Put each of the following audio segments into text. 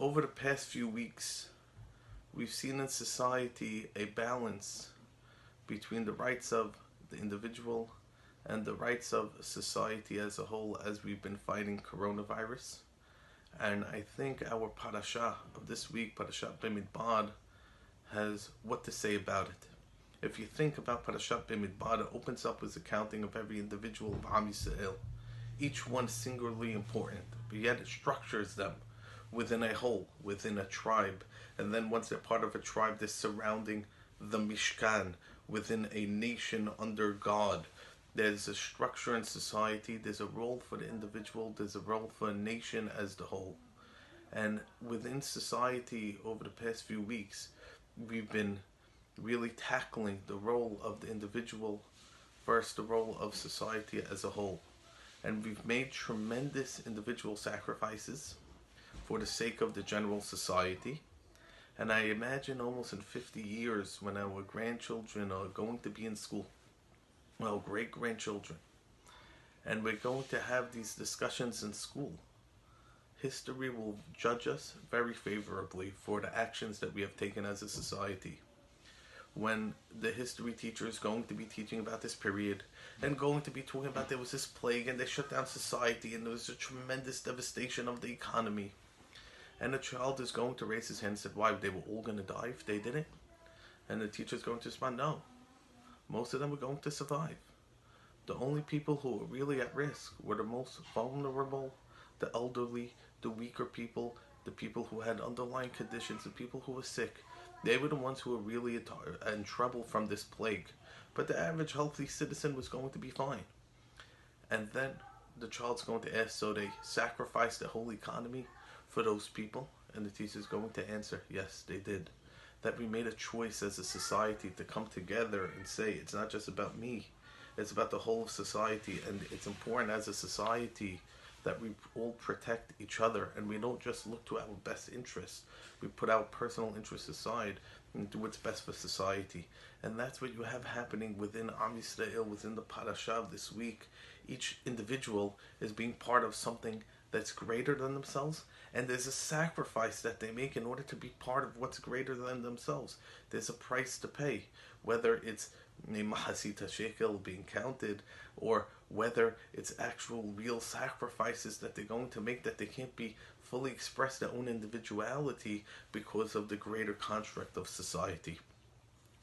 Over the past few weeks, we've seen in society a balance between the rights of the individual and the rights of society as a whole as we've been fighting coronavirus. And I think our parasha of this week, Parashat Bamidbar, has what to say about it. If you think about Parashat Bamidbar, it opens up with a counting of every individual of Am Yisrael, each one singularly important, but yet it structures them within a whole, within a tribe. And then once they're part of a tribe, they're surrounding the Mishkan, within a nation under God. There's a structure in society, there's a role for the individual, there's a role for a nation as the whole. And within society over the past few weeks, we've been really tackling the role of the individual versus the role of society as a whole. And we've made tremendous individual sacrifices for the sake of the general society. And I imagine almost in 50 years when our grandchildren are going to be in school, well, great-grandchildren, and we're going to have these discussions in school, history will judge us very favorably for the actions that we have taken as a society. When the history teacher is going to be teaching about this period and going to be talking about there was this plague and they shut down society and there was a tremendous devastation of the economy, and the child is going to raise his hand and say, why, they were all going to die if they didn't? And the teacher is going to respond, no. Most of them were going to survive. The only people who were really at risk were the most vulnerable, the elderly, the weaker people, the people who had underlying conditions, the people who were sick. They were the ones who were really in trouble from this plague. But the average healthy citizen was going to be fine. And then the child's going to ask, so they sacrificed the whole economy for those people? And the teacher's going to answer, yes, they did. That we made a choice as a society to come together and say, it's not just about me, it's about the whole of society, and it's important as a society that we all protect each other and we don't just look to our best interests. We put our personal interests aside and do what's best for society. And that's what you have happening within Am Yisrael, within the parasha of this week. Each individual is being part of something that's greater than themselves, and there's a sacrifice that they make in order to be part of what's greater than themselves. There's a price to pay, whether it's a mahasita shekel being counted, or whether it's actual real sacrifices that they're going to make that they can't be fully express their own individuality because of the greater construct of society.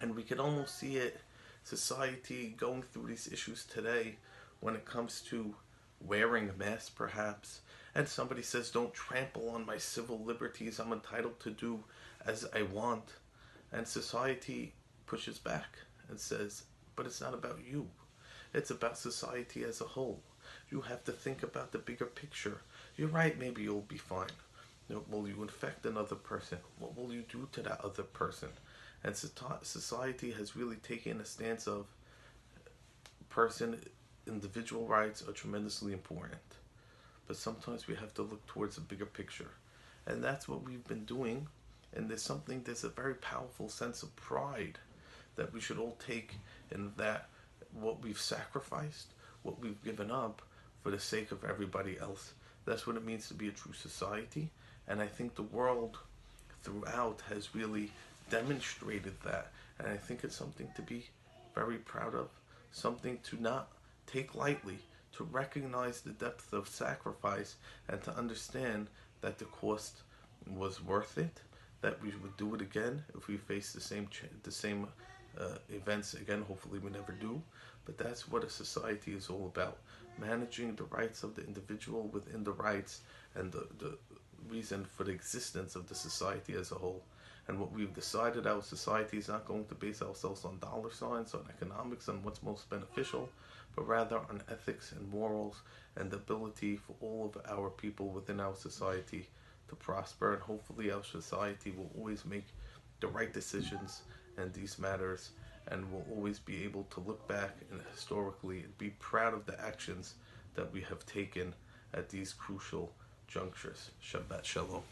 And we can almost see it, society going through these issues today when it comes to wearing a mask perhaps, and somebody says, don't trample on my civil liberties, I'm entitled to do as I want. And society pushes back and says, but it's not about you. It's about society as a whole. You have to think about the bigger picture. You're right, maybe you'll be fine. Will you infect another person? What will you do to that other person? And society has really taken a stance of individual rights are tremendously important. But sometimes we have to look towards a bigger picture. And that's what we've been doing. And there's a very powerful sense of pride that we should all take in that what we've sacrificed, what we've given up for the sake of everybody else. That's what it means to be a true society. And I think the world throughout has really demonstrated that. And I think it's something to be very proud of, something to not take lightly, to recognize the depth of sacrifice and to understand that the cost was worth it, that we would do it again if we face the same events again. Hopefully we never do, but that's what a society is all about, managing the rights of the individual within the rights and the reason for the existence of the society as a whole. And what we've decided, our society is not going to base ourselves on dollar signs, on economics, on what's most beneficial, but rather on ethics and morals and the ability for all of our people within our society to prosper. And hopefully our society will always make the right decisions in these matters, and will always be able to look back and historically and be proud of the actions that we have taken at these crucial junctures. Shabbat Shalom.